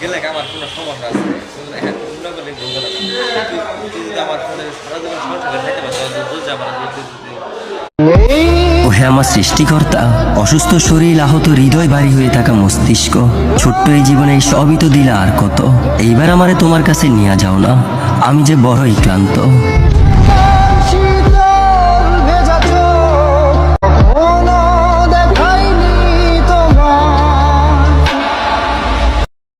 গেলে আমার কোনো সমস্যা আছে হ্যাঁ তোমরা বলে বলবে না তুই যদি আমার ফোনে সারা জীবন সংসারে খাইতে পারতো বলছে আমার ওহে আমার সৃষ্টিকর্তা, অসুস্থ শরীর, আহত হৃদয়, ভারী হয়ে থাকা মস্তিষ্ক, ছোট্ট এই জীবনে সবই তো দিলা আর কত। এইবার আমারে তোমার কাছে নিয়ে যাও না, আমি যে বড়ই ক্লান্ত।